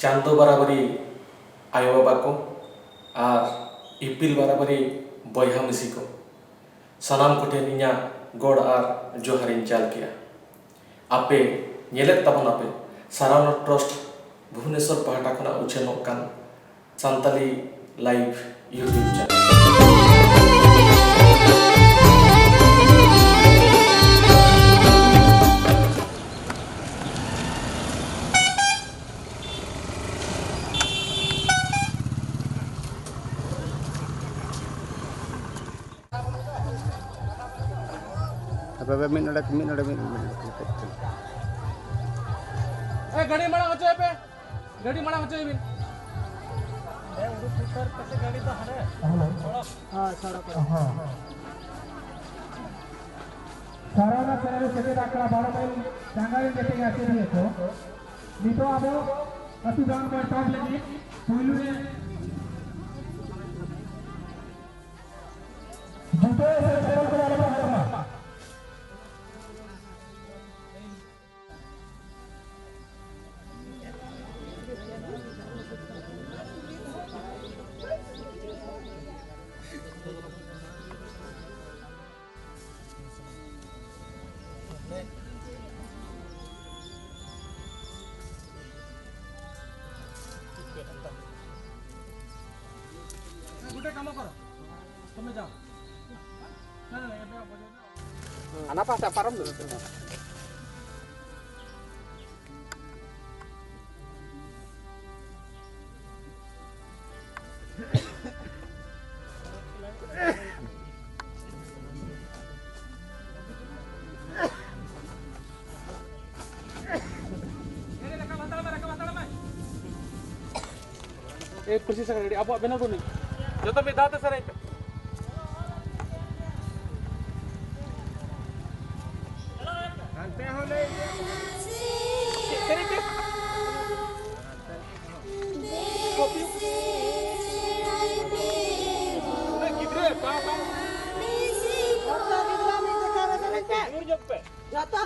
चांदो बराबरी आयो बाबा को और इपिल बराबरी बयहा मिसी को सानाम कोठेन इना गोड़ और जोहारिन चाल किया आपे नेलेत ताबन आपे सारावना ट्रस्ट भुवनेश्वर पहाटा खना उछेनोग कान Santali live YouTube channel apa min ada गाड़ी माड़ा होचे पे गाड़ी माड़ा होचे बिन ऊपर पे गाड़ी तो हरे हां सड़क हां साराना पेरे से आकड़ा 12 माइल डांगारी देते आते रहे तो नितो अब अति गांव में टॉप लगी पुइलू ने दूसरे से ट्रेवल करा रहा है काम करो तुम जाओ ना anak pas param dulu kursi sekarang ready apa benar nih जो तो मैं दाते सर जानते हो ले करेंगे कॉपी किधर कहां और किधर में दिखा रहा है दूर जग पे जाता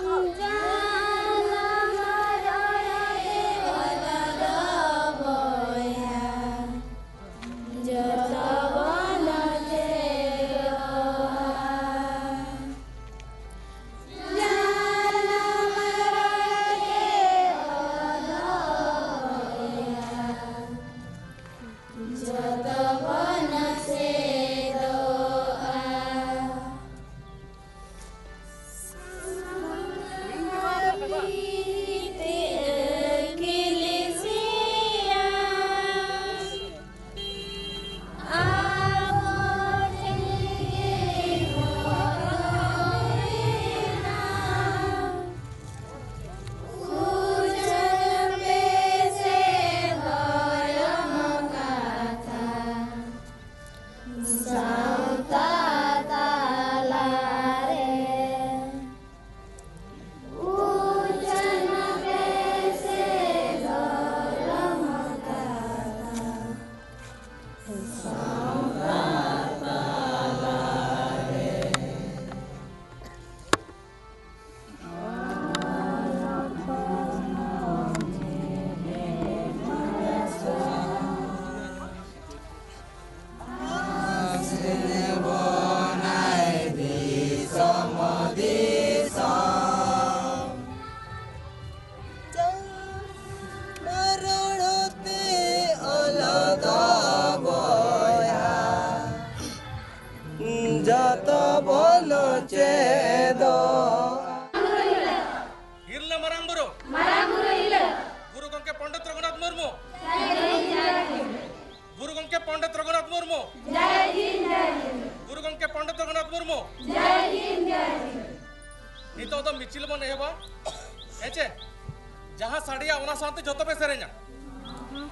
जहाँ साड़िया उना साथ जो पे सेरेना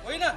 वही ना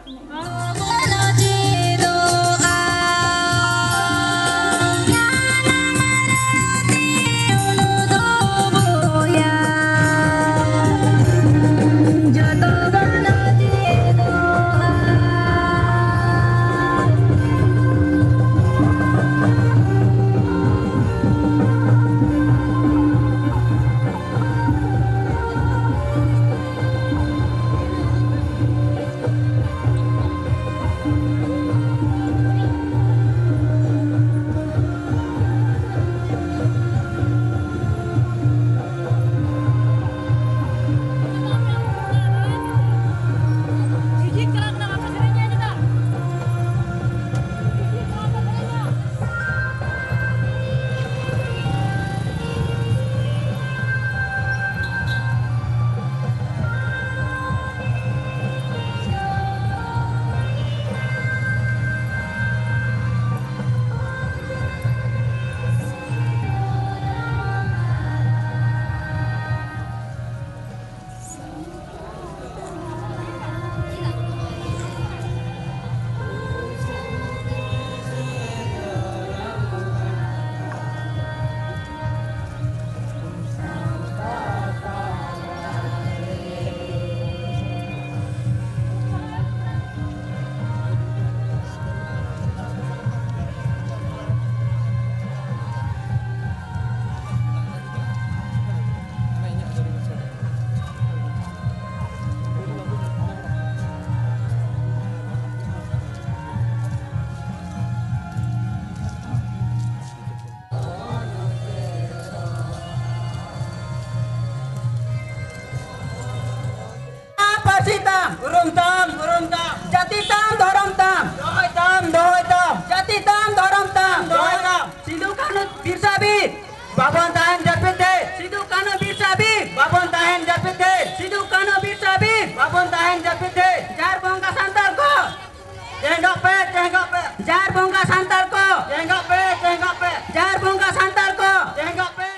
जार बोंगा सांताल को Tengok pe, tengok pe. जार बोंगा सांताल को Tengok pe.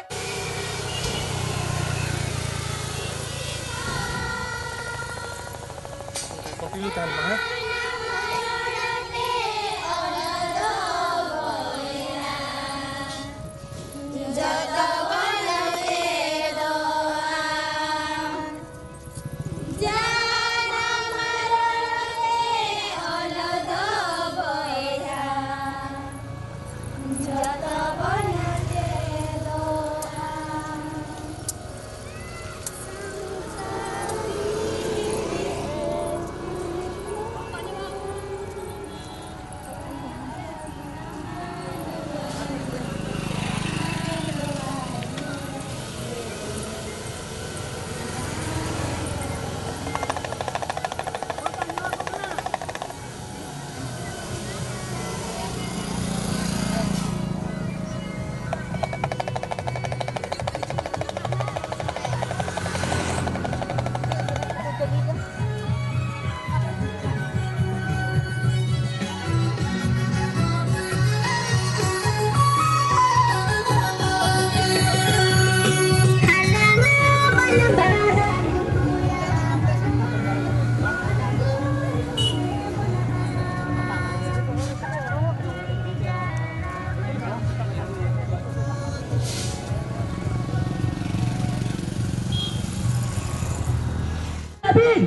Kopi lu tahan banget.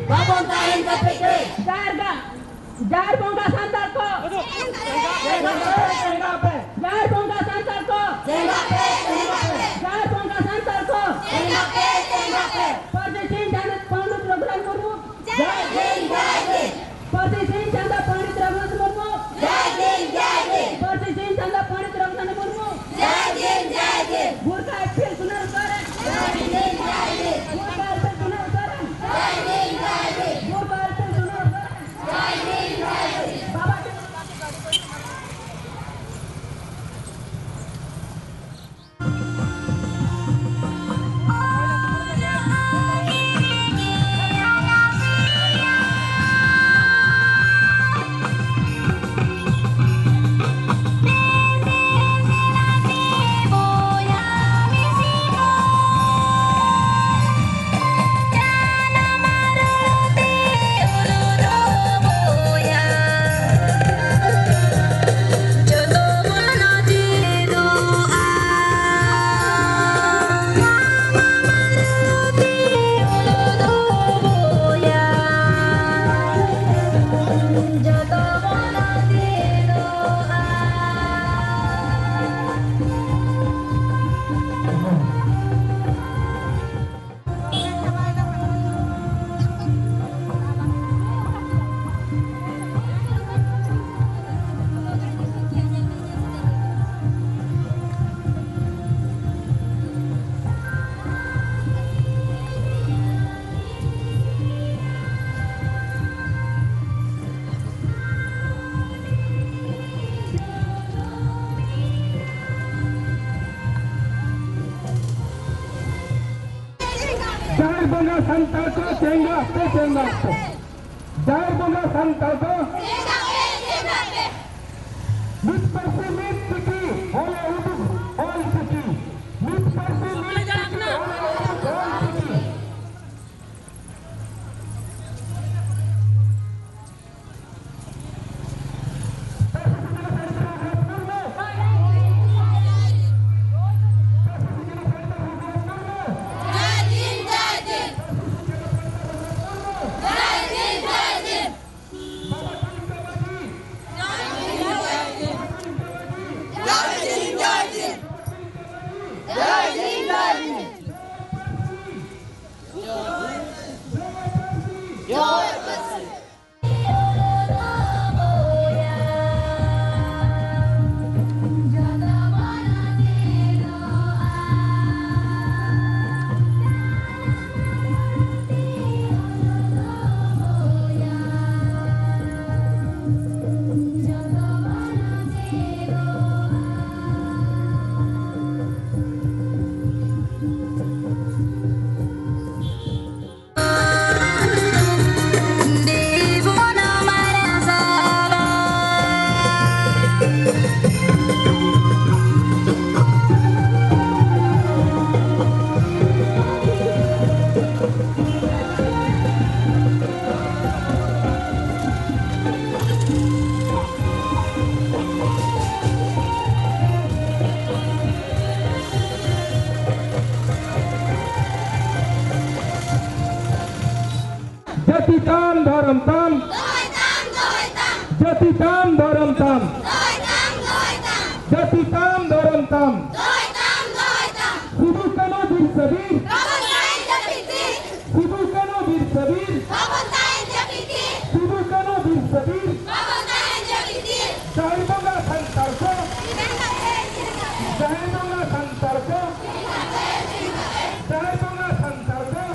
babon tahin KPK जार बोंगा सांताल को Tengok pe. जार बोंगा सांताल को जार बोंगा सांताल को परदेशी चंदा पंडित रघुनाथ मुर्मू परदेशी चंदा पंडित रघुनाथ मुर्मू परदेशी चंदा पंडित रघुनाथ मुर्मू बुरका फिर सुनर करें बुरका फिर सुनर करें बुरका फिर सुनर करें बाबा Jar bola santal ko tengok pe. Jar bola santal ko. Mit persi mit siki, oleh uduk, ol siki. Mit persi mit siki, oleh uduk, ol siki. धर्म ताम जाति ताम धर्म ताम जाति ताम धर्म ताम सिदु कानो वीर सबीर सिदु कानो वीर सबीर सिदु कानो वीर सबीर जय बंगा संताल को जय बंगा संताल को जय बंगा संताल को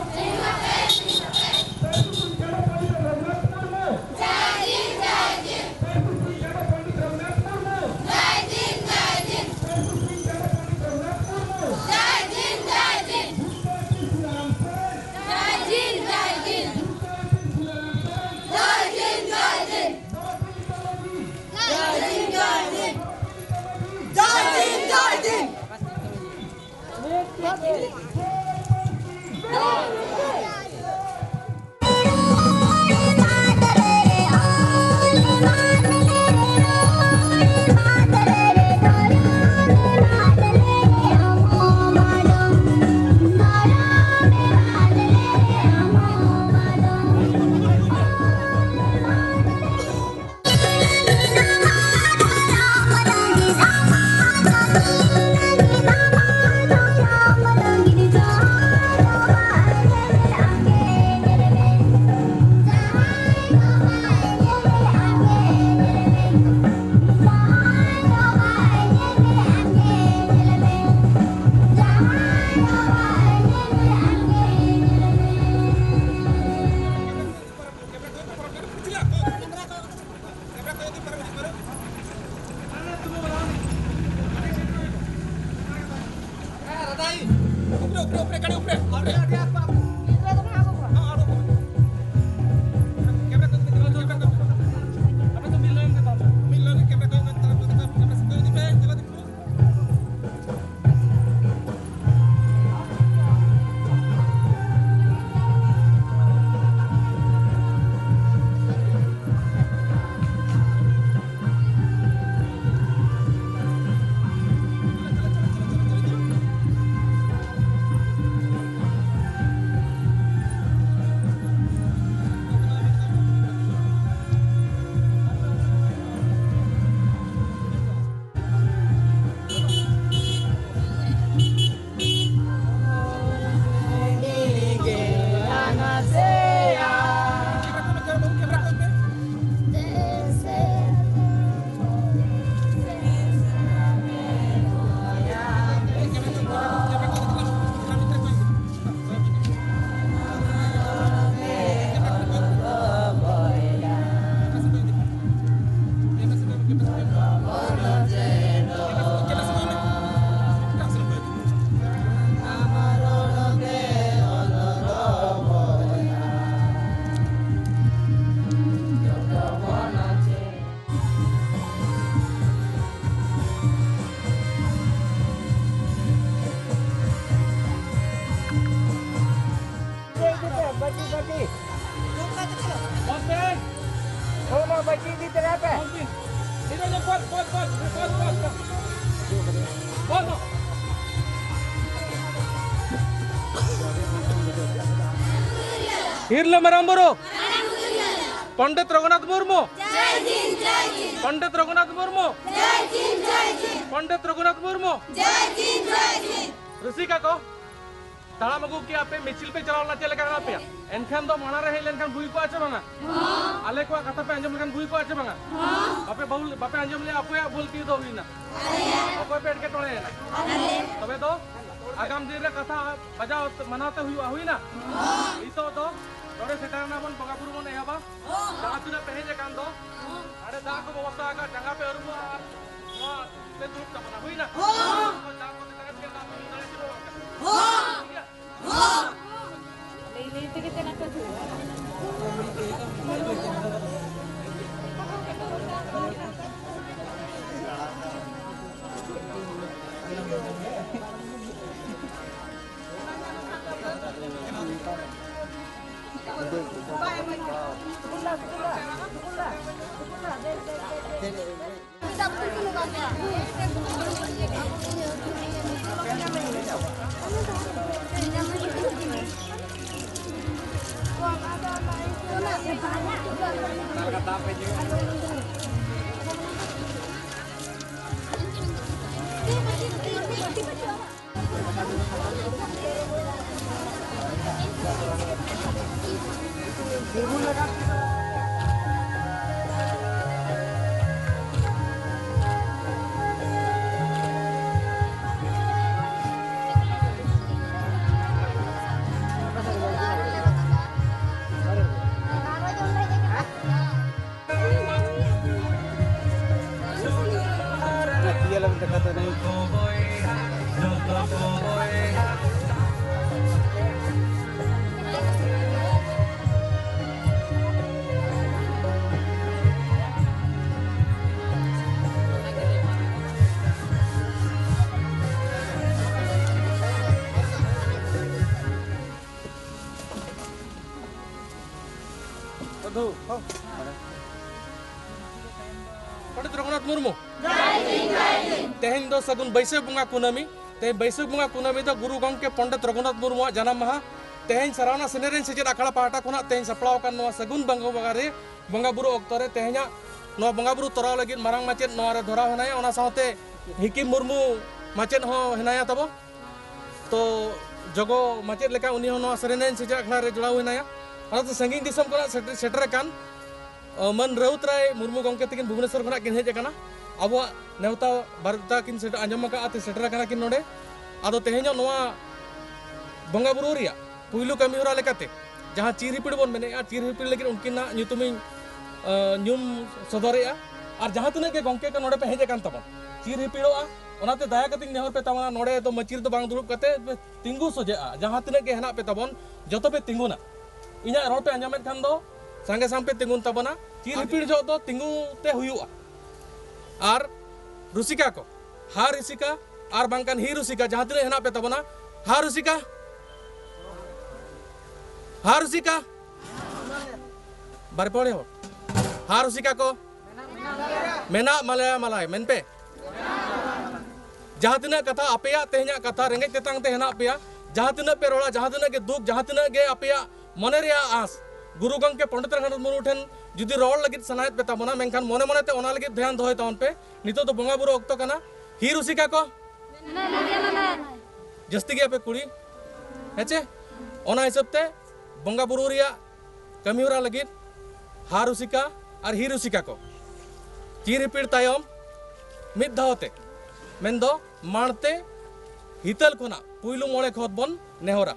हिरले मरामबरो पंडित रघुनाथ मुर्मू पंडित रघुनाथ मुर्मू पंडित रघुनाथ मुर्मू रसिका को ताड़ाम अगू के आपे मिचिल पे चलावना चले का पे एनखान दो माना रहे लेनखान बुई को आचे बांगा आले को कथा पे अंजम लेखान बुई को आचे बांगा बापे बाउल बापे अंजम ले आपे बोलती दो हुई ना अकोय पेट के टोले ना तबे तो आगाम दिन रे कथा बजाओ मनाते हुई ना इतो तो तोरे सेटाना बन बगापुर बन एहबा दातुना पहेजे कान दो अरे दा को व्यवस्था का जगह पे अरुबो वा ते दुप का बना हुई ना दा को तगत के दा नले शुरू हो ले ते के ना कर Wah, ada पंडित रघुनाथ मुर्मू तेहन दो सगुन बैसाख बंगा कुनामी ते बैसाख बंगा कुनामी दो गुरु गंके पंडित रघुनाथ मुर्मू जन्म माहा तेहन सरावना सेनेरेन सेचेद आखड़ा पाहटा खुना तेहन सपड़ाव कान नोआ सगुन बंगा बगारे बंगा बुरु ऑक्तो रे तेहना नोआ बंगा बुरु तराव लगित मारांग माचेद नोआ रे धराव हेनाया ओना साथे हिकिम मुर्मू माचेद हो हेनाया तबो तो जगो माचेद लेका उनी हो नोआ सेनेरेन सेचेद आखड़ा रे जुड़ाव हेनाया ओना तो संगीन दिसम कोना सेटर कान मन राउतराय मुर्मू गंके तकिन भुवनेश्वर खना किन हेज अकाना अब नेवता बारता किन सेट आंजम का आते सेटर अकाना किन नोडे आदो तेहेño नोआ बंगा बुरु रिया पुइलु कमी होरा लेकाते जहां चीर हिपिड़ बोन मेने आ चीर हिपिड़ लेकिन उनकिना ᱧᱩᱛᱩᱢᱤᱧ ᱧᱩᱢ सदरेया और जहां तने के गंके का नोडे पे हेज अकान तबन चीर हिपिड़ोआ ओनाते दाया कतिन नेहर पे तबना नोडे तो मचीर तो बांग दुरुब कते तिंगु सोजेआ जहां तने के हेना पे तबन जतो पे तिंगुना इना रोड पे आंजमेत खान दो संगे संगे तिंगुन तबना चीर हिपिड़ जो तो तिंगु ते हुयुआ और रुसिका को हा रुसिका और बांकन ही रुसिका जहां तने हेना पे तबना हा रुसिका बारपड़े हो हा रुसिका को मेना मलया मलाय मेन पे जहां तने कथा अपेया तेहना कथा रेंगे तेतांग ते हेना पेया जहां तने पे रोड़ा जहां तने के दुख जहां तने के अपेया मने रे आस गुरु गंके पंडित रघुनाथ मुर्मू ठेन जुदी रोड लगित सनायत पे तबना मेनखान मने मने ते ओना लगित ध्यान दोय तवन पे नितो तो बंगा बुरु ऑक्तो कना ही रुसिका को जस्ती गया पे कुड़ी हेचे ओना हिसाब ते बंगा बुरु रिया कमी होरा लगित हा रुसिका और ही रुसिका को चीर हिपिड़ तायम मिद धावते मेनदो मानते हितल खुना पुइलु मोड़े खोद बन नेहरा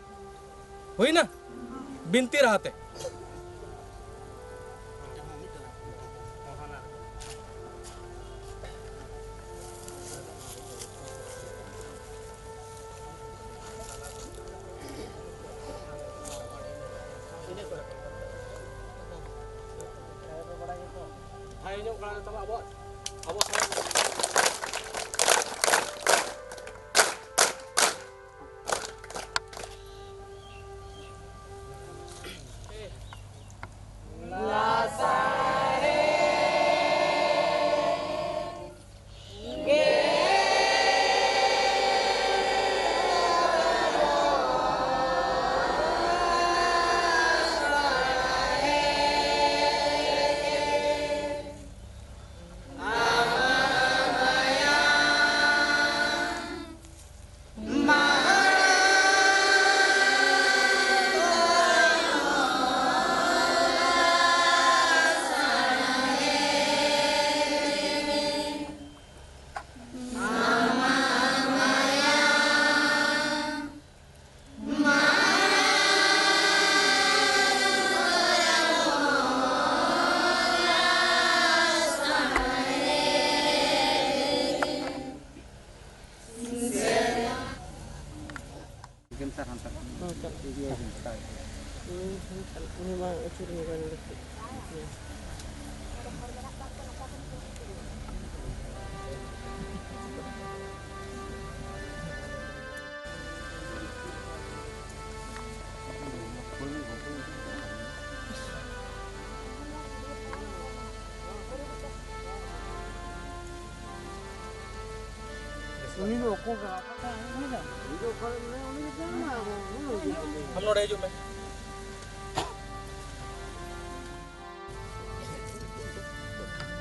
हुई ना बिनती रहते हम लोग रह जो में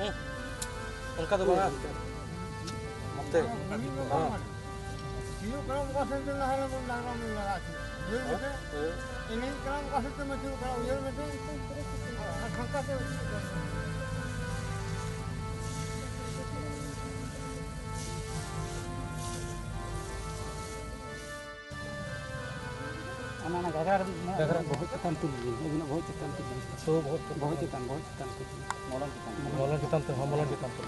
उनका तो बना मते हां Siu kalau muka sentuh lah kalau mau dalam mula lagi. Ini kalau muka sentuh macam kalau dia macam angkat tu. anak-anak gagar बहुत चिकन तुल लेकिन बहुत चिकन तुल तो बहुत चिकन तुल मोलन चिकन तो हम मोलन चिकन तो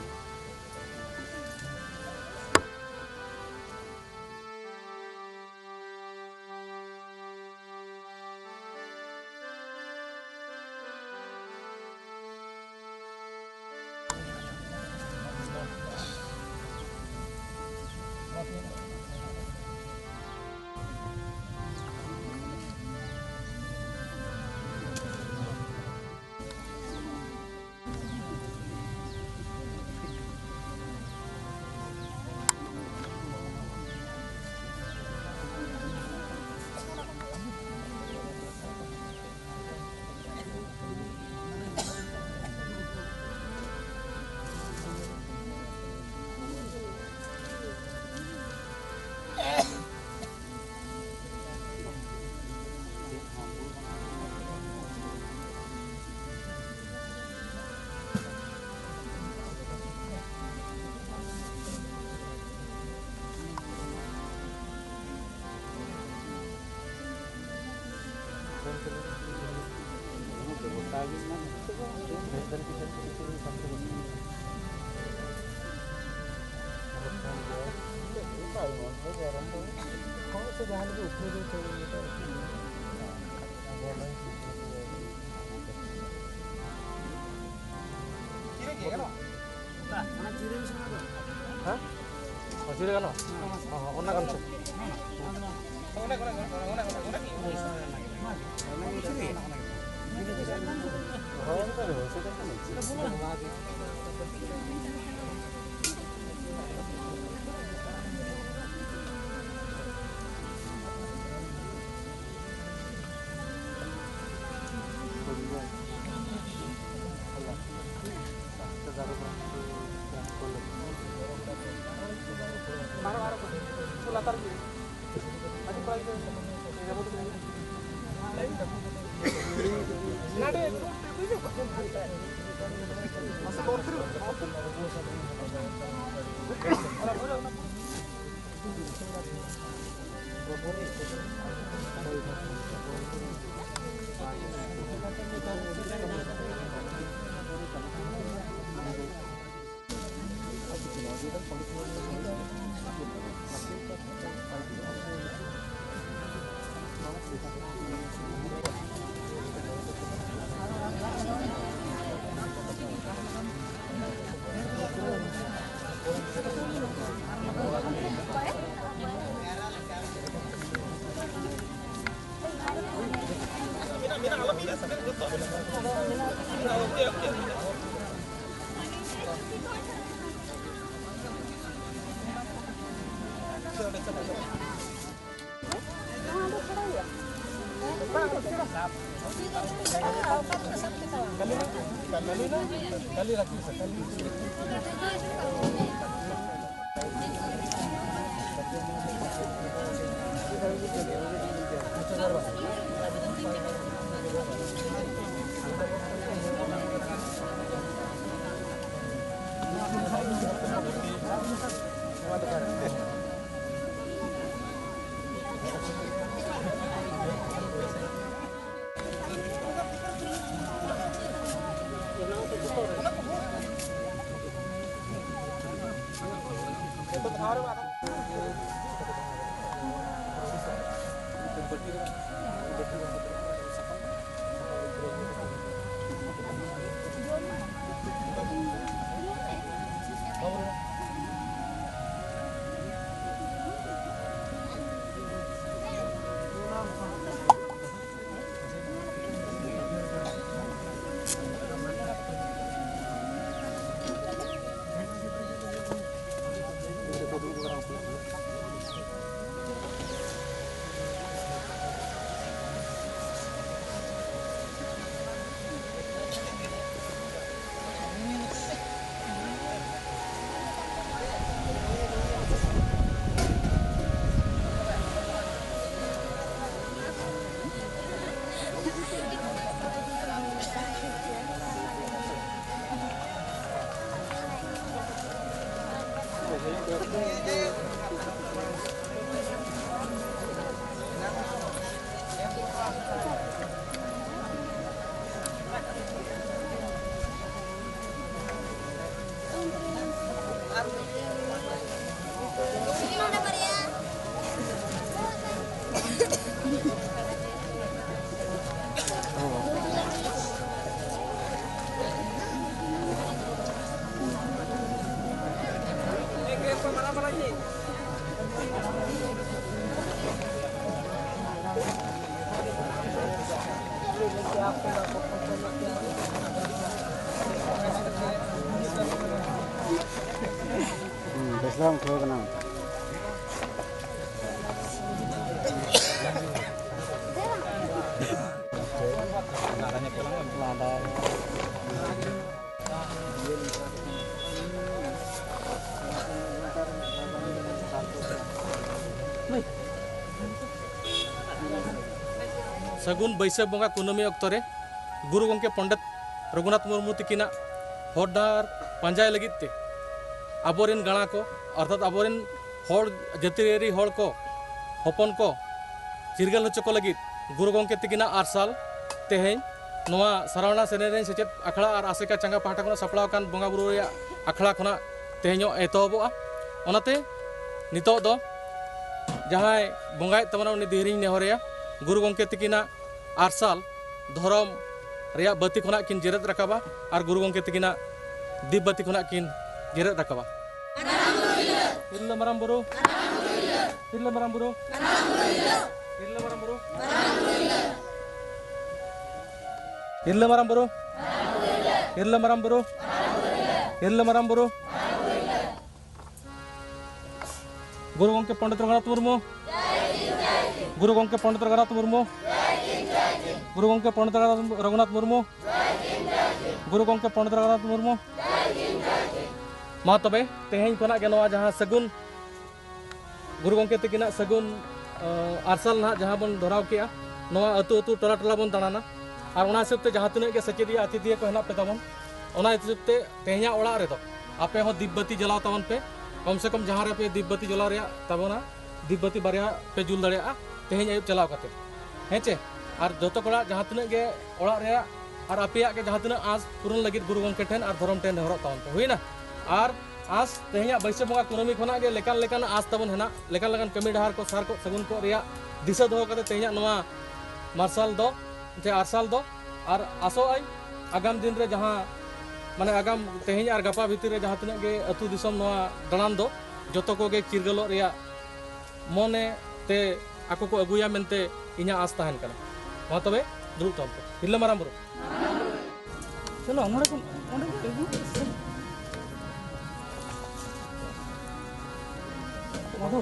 Masih kan? Ona kan? Islam kau kenal. सगुन बैसाख बंगा कुनमी अक्तरे गुरु गंके पंडित रघुनाथ मुर्मू तकिना हर डार पांजाय लगिते आबोरेन गाणा को अर्थात आबोरेन हर जातियारी हर को हपन को चिरगल होचो को लगित गुरु गंके तकिना आरसाल तेहें नोआ सरावना सेनेरेन सेचेत अखड़ा और आसेका चंगा पाहटा को सपड़ाव कान बंगा बुरु या अखड़ा खना तेहें एतहबोआ ओनाते नितो दो जहां बंगाय तमना उनी देहरिंग नेहरिया गुरु गंके तकिना आरसाल धर्म रिया बत्ती खना किन जेरत रकाबा और गुरु गंके तकिना दीप बत्ती खना किन जेरत रकाबा इल्ला मराम बुरु इल्ला मराम बुरु इल्ला मराम बुरु इल्ला मराम बुरु इल्ला मराम बुरु इल्ला मराम बुरु गुरु गंके पंडित रघुनाथ मुर्मू गुरु गंके पंडित रघुनाथ मुर्मू गुरु गंके पंडित रघुनाथ मुर्मू गुरु गंके पंडित रघुनाथ मुर्मू मा तबे तेहें खना के नवा जहां सगुन गुरु गंके तकिना सगुन आरसाल ना जहां बन धराव किया नवा अतु अतु टोला टोला बन दाना और ओना हिसाब ते जहां तिना के सचेदिया अतिथिया को हेना पे तबन ओना हिसाब ते तेहें ओड़ा रे दो आपे हो दीपबत्ती जलाव तबन पे कम से कम जहां रे पे दीपबत्ती जलाव रे तबना दीपबत्ती बारिया पे जुल दड़िया तेहें आयुब चलाव काते हेचे और जतो कोड़ा जहां तिना के ओड़ा रे और आपेया के जहां तिना आस पूर्ण लगित गुरु गंके ठेन और धर्म ठेन हरत तबन पे हुईना और आस तेहें बैसाख बंगा कुनमी खना के लेकान लेकान आस तबन हेना लेकान लेकान कमी डहार को सार को सगुन को रिया दिशा दो कते तेहें नवा मार्शल दो जे आरसाल दो और आसो आई आगाम दिन रे जहां माने आगाम तेहें और गपा भीतर रे जहां तिना के अतु दिसम नवा दानान दो जतो को गे चिरगलो रिया मने ते आको को अगुया मेनते इना आस तहन कना मा तबे दुरुब तम पे हिल्ला माराम बुरु चलो ओंडे को मधु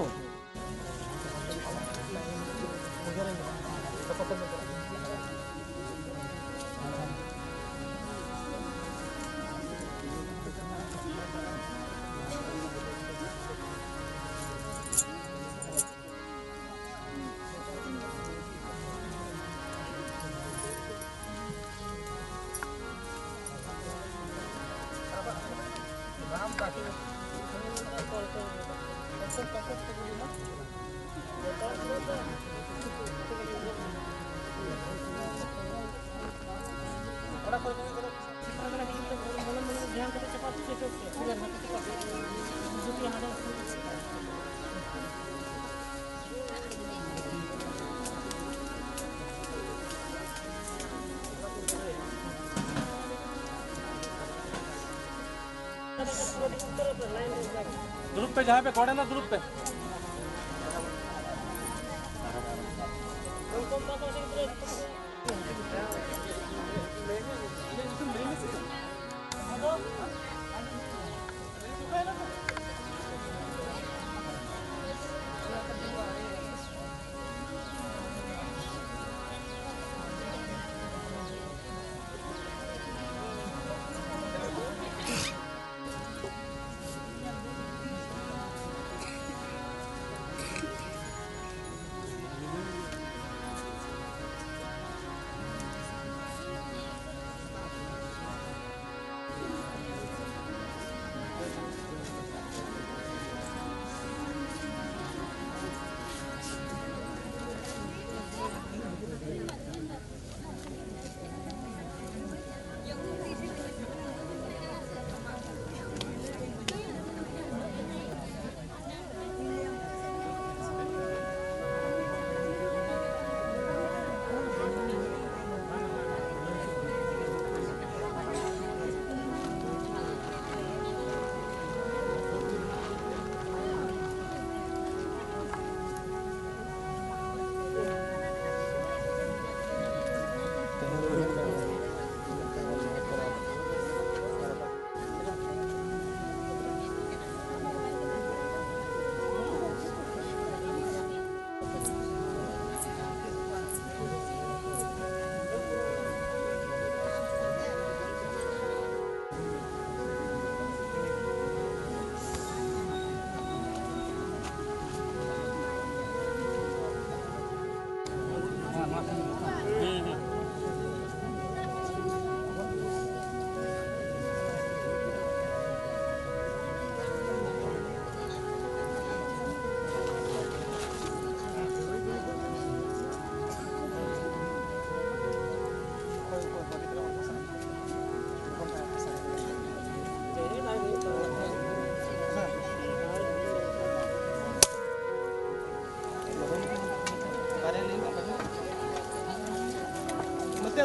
दुरुब पे जहाँ पे खड़े ना दुरुब पे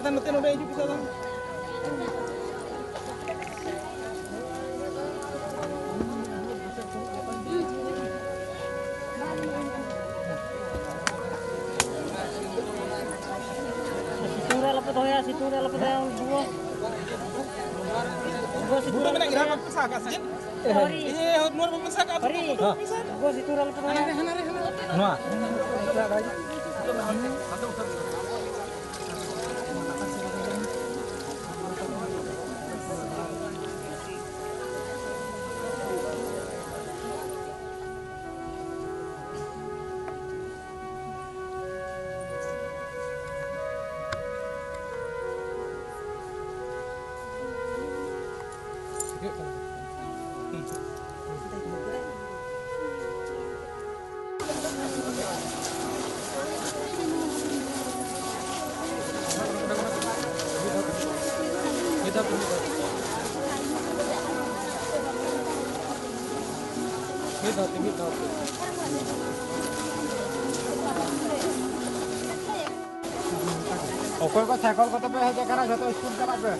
था नते नोडे हिजू पिसा था Situra lapet hoya, situra lapet hoya buah. Buah situra पूरा मैंने गिरा पर पिसा का सजन Hori, ये नोर पर पिसा का hori. Buah situra lapet hoya. नोआ ᱚᱠᱚᱭ ᱠᱚ ᱥᱟᱭᱠᱚᱞ ᱠᱚᱛᱮ ᱯᱮ ᱦᱮᱡ ᱟᱠᱟᱱᱟ ᱡᱷᱚᱛᱚ ᱥᱠᱩᱞ ᱪᱟᱞᱟᱜ ᱯᱮ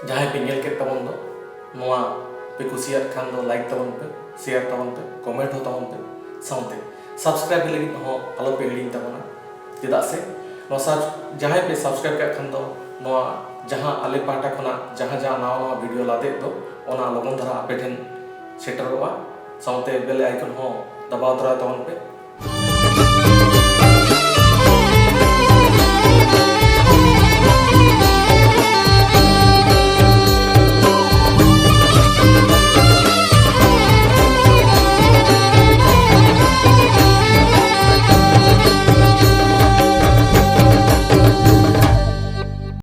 जहाँ पे नेल के तबन दो नोआ पे कुसियात खान दो लाइक तबन पे शेयर तबन पे कमेंट हो तबन पे साउंडे सब्सक्राइब लगी हो आलो पे हिडिंग तबना चेदा से नो सब जहाँ पे सब्सक्राइब का खान दो नोआ जहाँ आले पाटा खना जहाँ जहाँ नवा नवा वीडियो लाते दो ओना लगन धरा आपे ठेन सेटरवा साउंडे बेल आइकन हो दबाव तरा तबन पे